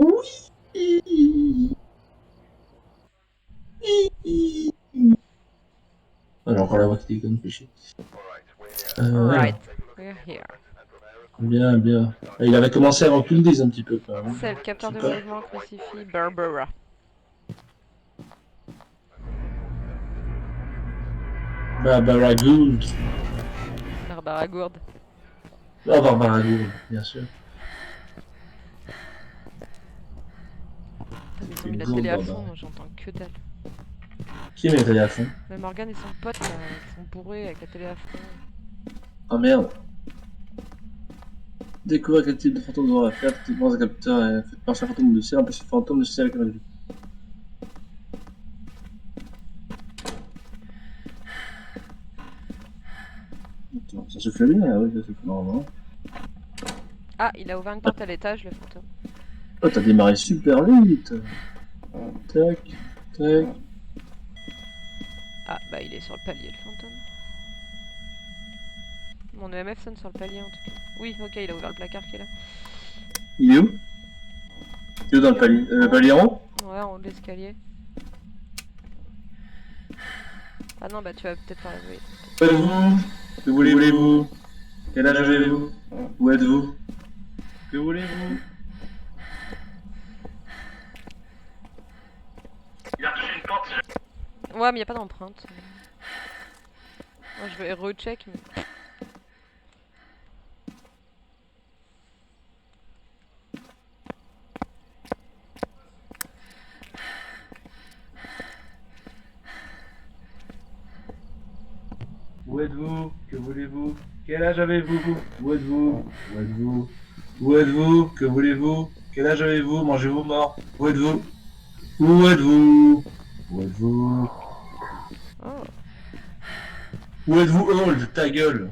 Oui. Ah, j'ai encore la voix qui déconne, fait chier. Alright, Alors, we're here. bien, bien. Il avait commencé avant que tu le dises un petit peu, quand même. C'est le capteur C'est de pas... mouvement crucifix Barbara. Barbara Gould. Barbara Gourde. Ah, Barbara Gould, bien sûr. Putain, mais ils ont mis Une la gourde, télé à Barbara. fond, moi j'entends que dalle. Qui met à fond? Mais Morgane et son pote là, ils sont bourrés avec la télé à fond. Oh merde. Découvrir quel type de fantôme vous aurez à faire. Typiquement, un capteur est fait par un fantôme de ciel, en plus le fantôme de ciel avec un résultat. Attends, ça se fait bien, ah oui, ça se fait normalement. Ah, il a ouvert une porte à l'étage, le fantôme. Oh, t'as démarré super vite. Tac, tac. Ah, bah il est sur le palier, le fantôme. Mon EMF sonne sur le palier en tout cas. Oui, ok, il a ouvert le placard qui est là. Il est où? Il est où dans le palier? En haut. Palier en haut? Ouais, en haut de l'escalier. Ah non, bah tu vas peut-être faire la... Oui. Où êtes-vous? Que voulez-vous? Quel âge avez-vous? Où êtes-vous? Que voulez-vous? Il a touché une porte. Ouais, mais y a pas d'empreinte. Moi je vais recheck, mais... Où êtes-vous? Que voulez-vous? Quel âge avez-vous? Où êtes-vous? Où êtes-vous? Où êtes-vous? Que voulez-vous? Quel âge avez-vous? Mangez-vous mort? Où êtes-vous? Où êtes-vous? Où êtes-vous? Oh. Où êtes-vous, Old? Ta gueule!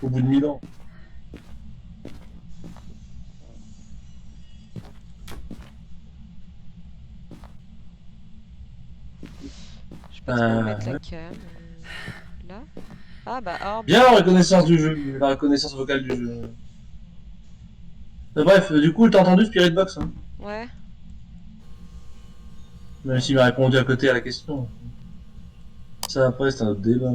Au bout de 1000 ans. Je sais pas trop où mettre la cam. Là. Ah bah orbe. Bien la reconnaissance du jeu, la reconnaissance vocale du jeu. Bref, du coup, t'as entendu Spirit Box, hein? Ouais. Même s'il m'a répondu à côté à la question. Ça, après, c'est un autre débat.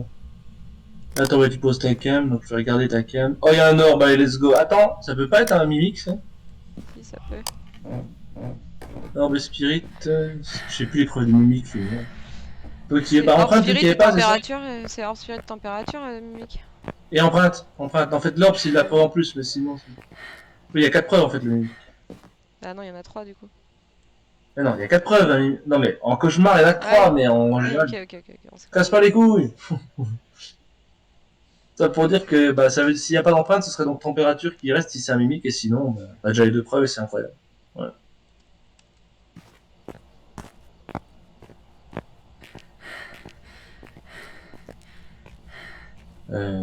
Attends, ouais, tu poses ta cam, donc je vais regarder ta cam. Oh, il y a un orbe, allez, let's go. Attends, ça peut pas être un mimic, ça? Si, ça peut. Orbe Spirit, je sais plus les preuves du mimic, lui. Ok, C'est bah orbe empreinte, vu qu'il spirit n'y ou avait pas, c'est ça? température. C'est orbe spirit température, mimique. Et empreinte, empreinte. En fait, l'orbe, c'est de la preuve en plus, mais sinon. Oui, il y a 4 preuves en fait, le mimic. Ah non, il y en a 3 du coup. Mais non, il y a 4 preuves, un mimic. Non, mais en cauchemar, il y en a que Ah 3, oui. mais en Oui, ok, général. ok, ok, on s'est Casse compris. pas les couilles! Ça pour dire que bah, ça veut s'il n'y a pas d'empreinte, ce serait donc température qui reste si c'est un mimic, et sinon, bah, on a déjà les 2 preuves et c'est incroyable. Voilà.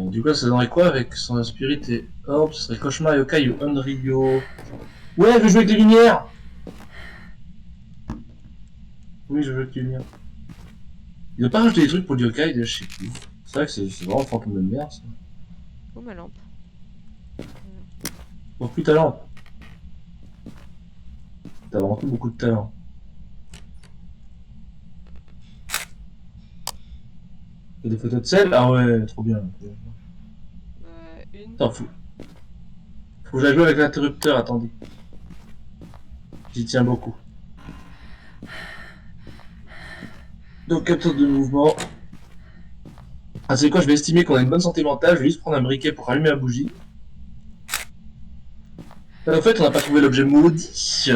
Du coup, ça donnerait quoi avec son spirit et orb? Ce serait cauchemar, yokai ou Unryo. Ouais, je veux jouer avec les lumières! Oui, je veux avec les lumières. Il doit pas rajouter des trucs pour le yokai, je sais plus. C'est vrai que c'est vraiment fantôme de merde, ça. Où ma lampe? Pour plus de talent. T'as vraiment beaucoup de talent. T'as des photos de sel? Ah ouais, trop bien. Une. Attends, faut que je la joue avec l'interrupteur, attendez. J'y tiens beaucoup. Donc, capteur de mouvement. Ah, c'est quoi, je vais estimer qu'on a une bonne santé mentale, je vais juste prendre un briquet pour allumer la bougie. En fait, on n'a pas trouvé l'objet maudit. Si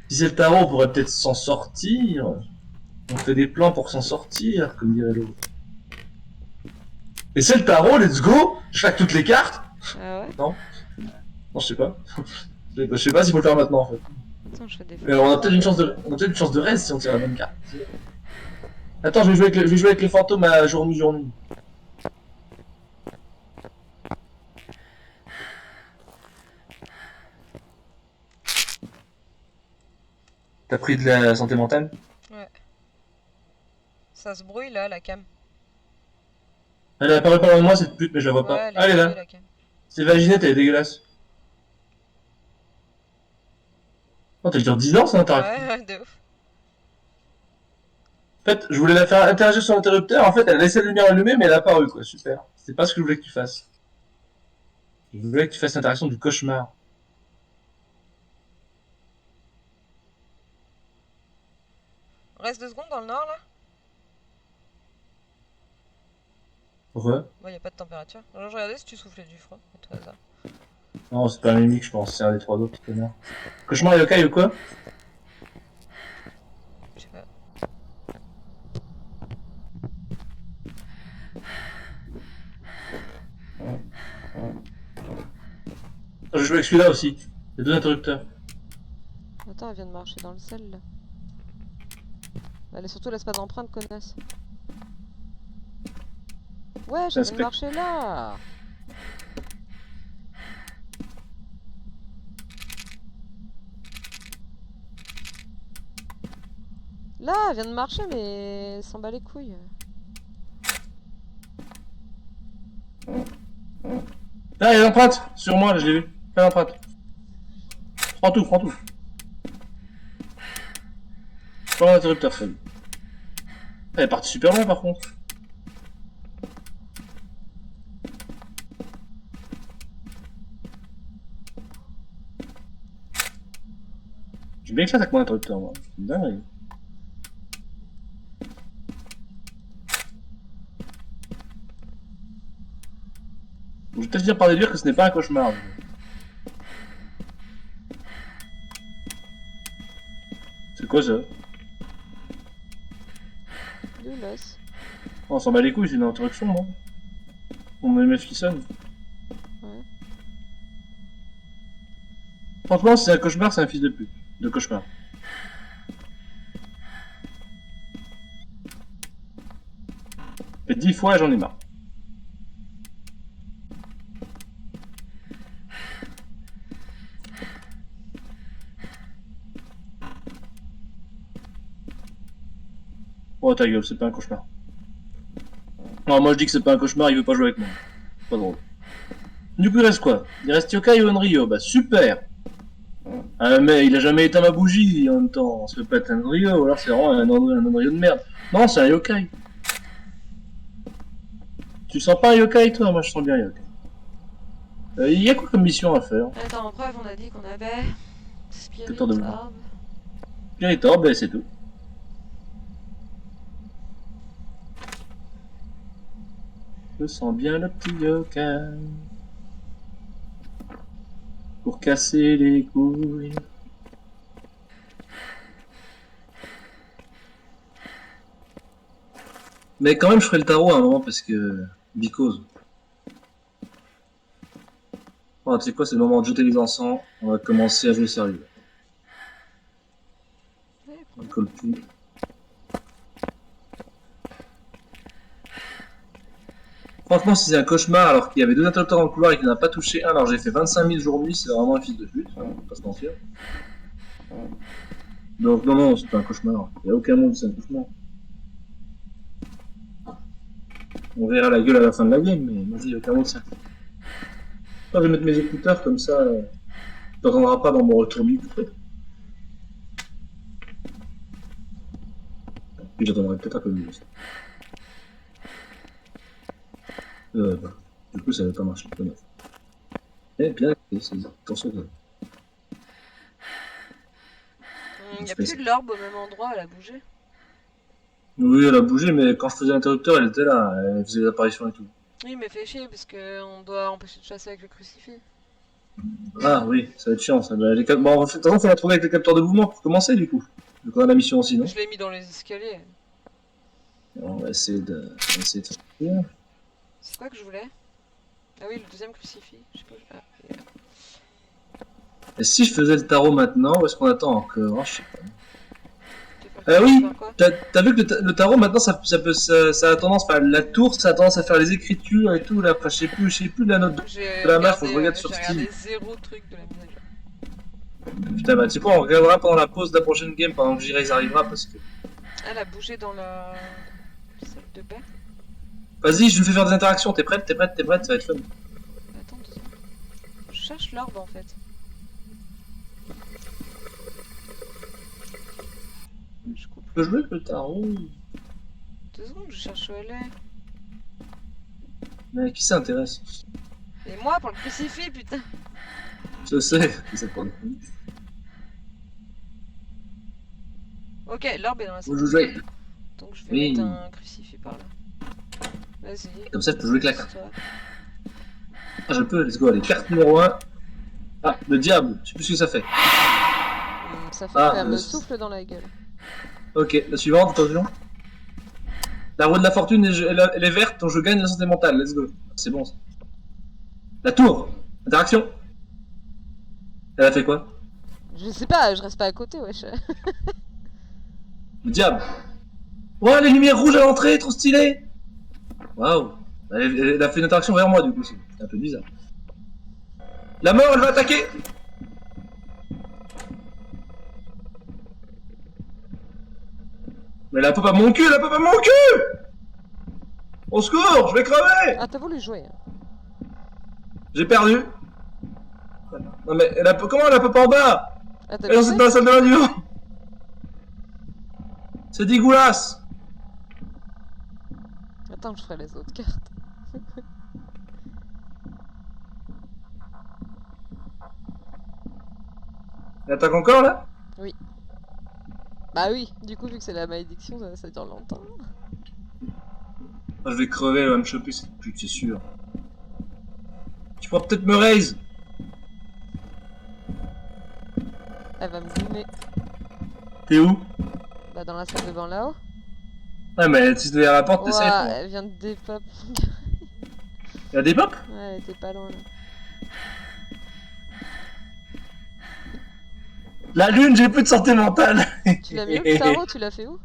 c'est le tarot, on pourrait peut-être s'en sortir. On fait des plans pour s'en sortir, comme dirait l'autre. Et c'est le tarot, let's go! Je claque toutes les cartes? Ah ouais? Non? Non, je sais pas. Je sais pas s'il faut le faire maintenant, en fait. Attends, je fais des Mais photos. on a peut-être une chance de reste si on tire la bonne carte. Attends, je vais jouer avec les fantômes à jour-nuit, jour-nuit. T'as pris de la santé mentale? Ouais. Ça se brouille là, la cam. Elle est apparue pas loin de moi, cette pute, mais je la vois Ouais, pas. elle est Ah, elle est brouillée là. la cam. C'est vaginette, elle est dégueulasse. Oh, t'as genre 10 ans, ça interaction. Ouais, de ouf. En fait, je voulais la faire interagir sur l'interrupteur, en fait, elle a laissé la lumière allumée, mais elle a apparu, quoi, super. C'est pas ce que je voulais que tu fasses. Je voulais que tu fasses l'interaction du cauchemar. On reste 2 secondes dans le nord là? Re. Bah, y a pas de température. Alors, je regardais si tu soufflais du froid, à tout hasard. Non, c'est pas un mimique, je pense, c'est un des trois autres, connard. Cauchemar et yokai ou quoi? Je sais pas. Je joue avec celui-là aussi. Les deux interrupteurs. Attends, elle vient de marcher dans le sel là. Allez, surtout laisse pas d'empreinte, connasse. Ouais, j'ai vient de marcher là. Là, elle vient de marcher, mais elle s'en bat les couilles. Là, il y a l'empreinte sur moi, là, je l'ai vu. Fais l'empreinte. Prends tout, prends tout. Prends l'interrupteur, seul. Elle est partie super loin, par contre. J'ai bien éclaté avec mon interrupteur, moi. C'est dingue. Je vais peut-être dire par déduire que ce n'est pas un cauchemar. C'est quoi ça? Du l'os. Oh, on s'en bat les couilles, c'est une interruption, non? On a les meufs qui sonnent. Ouais. Franchement, si c'est un cauchemar, c'est un fils de pute. De cauchemar. Fait 10 fois, j'en ai marre. Oh ta gueule, c'est pas un cauchemar. Non, moi je dis que c'est pas un cauchemar, il veut pas jouer avec moi. Pas drôle. Du coup, il reste quoi? Il reste Yokai ou Onryo? Bah super! Ah, mais il a jamais éteint ma bougie en même temps. Ça peut pas être un Onryo, ou alors c'est vraiment un Onryo de merde. Non, c'est un Yokai. Tu sens pas un Yokai toi? Moi je sens bien un Yokai. Il y a quoi comme mission à faire? Attends, en preuve, on a dit qu'on avait Spirit Peut-être de me Orb. Spirit Orb, ben c'est tout. Je sens bien le petit Yokai. Pour casser les couilles. Mais quand même, je ferai le tarot à un moment parce que. Because. Bon, tu sais quoi, c'est le moment de jeter les encens. On va commencer à jouer sérieux. Ouais, On colle tout. Franchement, si c'est un cauchemar alors qu'il y avait deux interrupteurs dans le couloir et qu'il n'en a pas touché un, alors j'ai fait 25 000 jours-nuit, c'est vraiment un fils de pute, hein, faut pas se mentir. Donc, non, non, c'est pas un cauchemar. Il n'y a aucun monde, c'est un cauchemar. On verra la gueule à la fin de la game, mais moi je dis, il n'y a aucun monde, c'est un cauchemar. Je vais mettre mes écouteurs comme ça, tu t'entendras pas dans mon retour micro. Puis j'attendrai peut-être un peu mieux. Bah. Du coup, ça va pas marcher. Eh bien, attention. Il n'y a plus de l'orbe au même endroit, elle a bougé. Oui, elle a bougé, mais quand je faisais l'interrupteur, elle était là, elle faisait des apparitions et tout. Oui, mais fait chier parce qu'on doit empêcher de chasser avec le crucifix. Ah oui, ça va être chiant ça. Bah, bon, de toute façon, faut la trouver avec le capteur de mouvement pour commencer du coup. Donc on a la mission aussi, non? Je l'ai mis dans les escaliers. On va essayer de faire. C'est quoi que je voulais? Ah oui, le deuxième crucifix. Je sais pas. Ah, Et si je faisais le tarot maintenant, où est-ce qu'on attend encore? Je sais pas. Ah Oui, t'as vu que le tarot maintenant ça a tendance, enfin la tour ça a tendance à faire les écritures et tout là, enfin je sais plus la note de la map, faut que je regarde sur Steam. J'ai regardé 0 truc de la mise à jour. Putain bah tu sais quoi, on regardera pendant la pause de la prochaine game, pendant que J'irai arrivera parce que... Elle a bougé dans la salle de bain. Vas-y, je lui fais faire des interactions, t'es prête, ça va être fun. Attends 2 secondes. Je cherche l'orbe en fait. peux jouer avec le tarot? 2 secondes, je cherche où elle est. Mais qui s'intéresse? Et moi pour le crucifix, putain. Je sais, c'est pas le Ok, l'orbe est dans la Faut salle. jouer. Donc je vais Oui. mettre un crucifix par là. Vas-y. Comme ça, je peux jouer avec la carte. Toi. Ah, je peux, let's go, allez. Carte numéro 1. Ah, le diable, je sais plus ce que ça fait. Ça fait Ah, qu'elle me le- souffle dans la gueule. Ok, la suivante, attention. La roue de la fortune, elle est verte, donc je gagne la santé mentale, let's go. C'est bon ça. La tour, interaction. Elle a fait quoi? Je sais pas, je reste pas à côté, wesh. Le diable. Oh, les lumières rouges à l'entrée, trop stylé. Waouh. Elle a fait une interaction vers moi, du coup, c'est un peu bizarre. La mort, elle va attaquer. Mais la pop à mon cul, la pop à mon cul. Au secours, je vais crever. Ah, t'as voulu jouer. Hein. J'ai perdu. Non mais, comment elle a pop en bas? Ah, t'as Elle est baissé dans la salle de radio. C'est dégueulasse. Attends, je ferai les autres cartes. Elle attaque encore là? Bah oui, du coup, vu que c'est la malédiction, ça dure longtemps. Ah, je vais crever, elle va me choper cette pute, c'est sûr. Tu pourras peut-être me raise. Elle va me goumer. T'es où? Bah, dans la salle de bain là-haut. Ouais, mais si t'es derrière la porte, t'es safe. Ouah, Hein. elle vient de dépop. Il y a des pop? Ouais, elle était pas loin là. La lune, j'ai plus de santé mentale. Tu l'as mis où le tarot? Tu l'as fait où?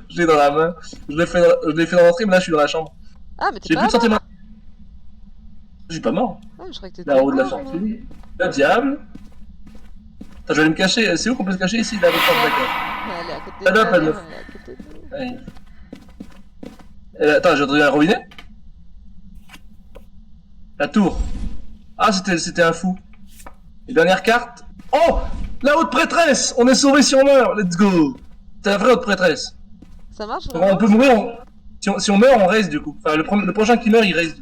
Je l'ai dans la main. Je l'ai fait dans l'entrée, mais là je suis dans la chambre. Ah, mais t'es J'ai pas plus de santé mort. mentale. Je suis pas mort. Ah, je croyais que t'étais La roue de la mort, moi. fortune. Le diable. Attends, je vais aller me cacher. C'est où qu'on peut se cacher ici? Là, d'accord. Elle est à côté Ah, de non, nous. pas Elle de est neuf. à côté de nous. Ouais. Attends, j'ai entendu un robinet. La tour. Ah, c'était un fou. Et dernière carte. Oh, la haute prêtresse. On est sauvé si on meurt. Let's go. C'est la vraie haute prêtresse. Ça marche On vraiment? peut mourir. Si on meurt, on reste du coup. Enfin, le prochain qui meurt, il reste.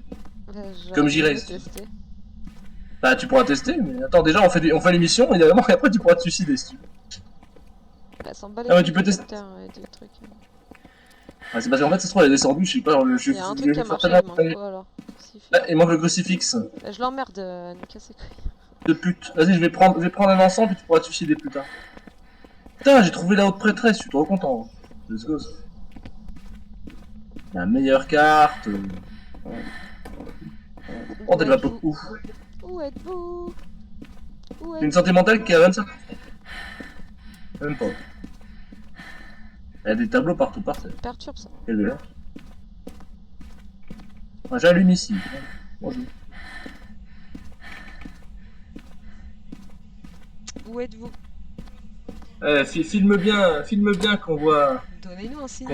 Comme j'y J'aurais reste. dû tester. Bah, tu pourras tester. Mais attends, déjà, on fait l'émission évidemment, et après tu pourras te suicider si tu veux. Bah, s'en bat Ah ouais, les tu peux tester. et des trucs. Ah, c'est parce qu'en fait, ça se trouve, elle est descendue. Je sais pas. Il y a un truc qui a marché, il manque quoi alors? Crucifix. Ah, il manque le crucifix. Bah, je l'emmerde à nous casser les couilles. De pute. Vas-y, je vais prendre un encens, puis tu pourras te suicider plus tard. Putain, j'ai trouvé la haute prêtresse, je suis trop content. Let's go. La meilleure carte. Oh, t'as de la pop ouf. Où êtes-vous? Où J'ai une êtes-vous? santé mentale qui a 25. Même pas. Il y a des tableaux partout par terre. Perturbe ça. Quelle est là? J'allume ici. Bonjour. Où êtes-vous? Filme bien qu'on voit Donnez-nous un signe.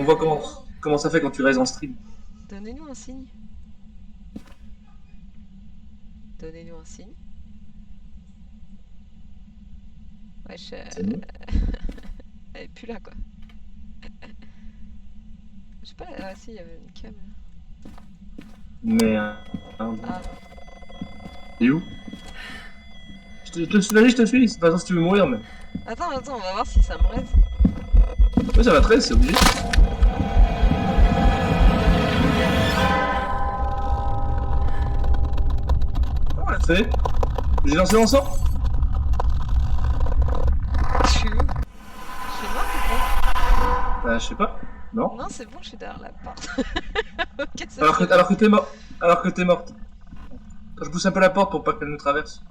comment ça fait quand tu restes en stream. Donnez-nous un signe. Donnez-nous un signe. Wesh, C'est bon. elle est plus là quoi. Je sais pas, ah si, il y avait une cam. Mais Ah, t'es où? Vas-y, je te suis. C'est pas ça si tu veux mourir, mais. attends, on va voir si ça me reste. Oui, ça va très, c'est obligé. Comment on l'a fait? J'ai lancé l'encens? Je suis où? Je suis mort ou Bah, je sais pas. Non. pas? Non, c'est bon, je suis derrière la porte. Ok, ça Alors que t'es mort. Alors que t'es morte. Je pousse un peu la porte pour pas qu'elle nous traverse.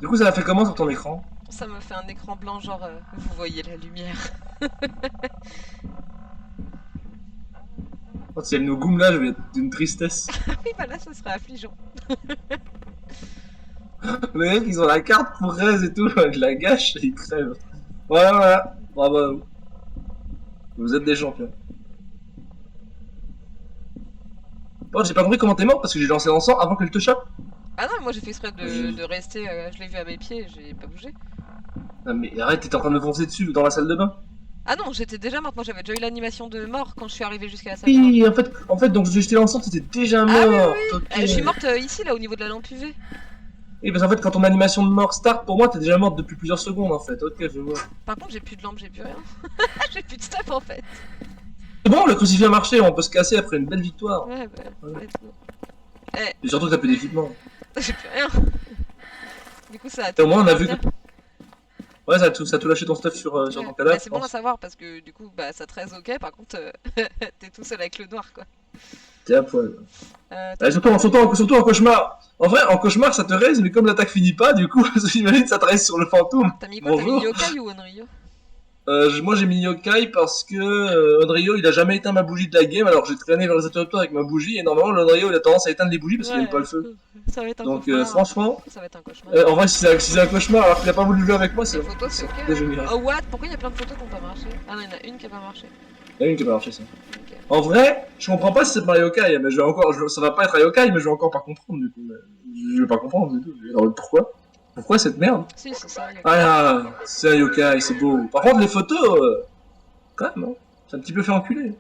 Du coup, ça a fait comment sur ton écran? Ça me fait un écran blanc, genre vous voyez la lumière. Oh, si elle nous goume là, je vais être d'une tristesse. Oui, voilà, ça serait affligeant. Les mecs, ils ont la carte pour raise et tout, je la gâche et ils crèvent. Voilà. Bravo à vous. Vous êtes des champions. Bon, j'ai pas compris comment t'es mort parce que j'ai lancé l'encens avant qu'elle te chope. Ah non, moi j'ai fait exprès de rester, je l'ai vu à mes pieds, j'ai pas bougé. Non mais arrête, t'étais en train de me foncer dessus dans la salle de bain. Ah non, j'étais déjà morte. Moi, j'avais déjà eu l'animation de mort quand je suis arrivée jusqu'à la salle. Oui, en fait, donc j'ai jeté l'encens, t'étais déjà Ah oui, mort. oui, Ok. je suis morte ici, là, au niveau de la lampe UV. Oui, parce qu'en fait, quand ton animation de mort start, pour moi, t'es déjà morte depuis plusieurs secondes, en fait. Ok, je vois. Par contre, j'ai plus de lampe, j'ai plus rien. J'ai plus de stuff en fait. C'est bon, le crucifix a marché, on peut se casser après une belle victoire. Ouais, bah, Ouais. let's go. Eh, Et surtout, t'as plus d'équipement. j'ai plus rien. Du coup, ça a Et au tout moins, on a mis vu par que. terre. Ouais, ça a tout lâché ton stuff sur Ouais. ton Bah, cadavre, je c'est bon à pense. savoir parce que du coup, bah, ça te reste ok. Par contre, t'es tout seul avec le noir quoi. T'es à poil. T'as mis Surtout, quoi comme niveau? surtout en cauchemar. En vrai, en cauchemar, ça te raise, mais comme l'attaque finit pas, du coup, j'imagine ça te raise sur le fantôme. T'as mis quoi? T'as mis Bonjour. Yokai ou Onryo? Moi j'ai mis Yokai parce que Onryo il a jamais éteint ma bougie de la game, alors j'ai traîné vers les interrupteurs avec ma bougie, et normalement l'Onryo il a tendance à éteindre les bougies parce qu'il aime pas Ouais, le feu. ça va être un Donc cauchemar. franchement, Ça va être un cauchemar. en vrai si c'est un cauchemar alors qu'il a pas voulu jouer avec moi, Les photos, c'est ok. dégénéré. Oh, what? Pourquoi il y a plein de photos qui n'ont pas marché? Ah non, il y en a une qui a pas marché. Il y a une qui a pas marché ça. Ok. En vrai, je comprends pas si c'est pas un Yokai, mais ça va pas être un Yokai, mais je vais encore pas comprendre du coup. Je vais pas comprendre du tout. Alors, pourquoi cette merde? Si, c'est ça, Yokai. Ah, c'est un Yokai, c'est beau. Par contre les photos, quand même, hein, c'est un petit peu fait enculer.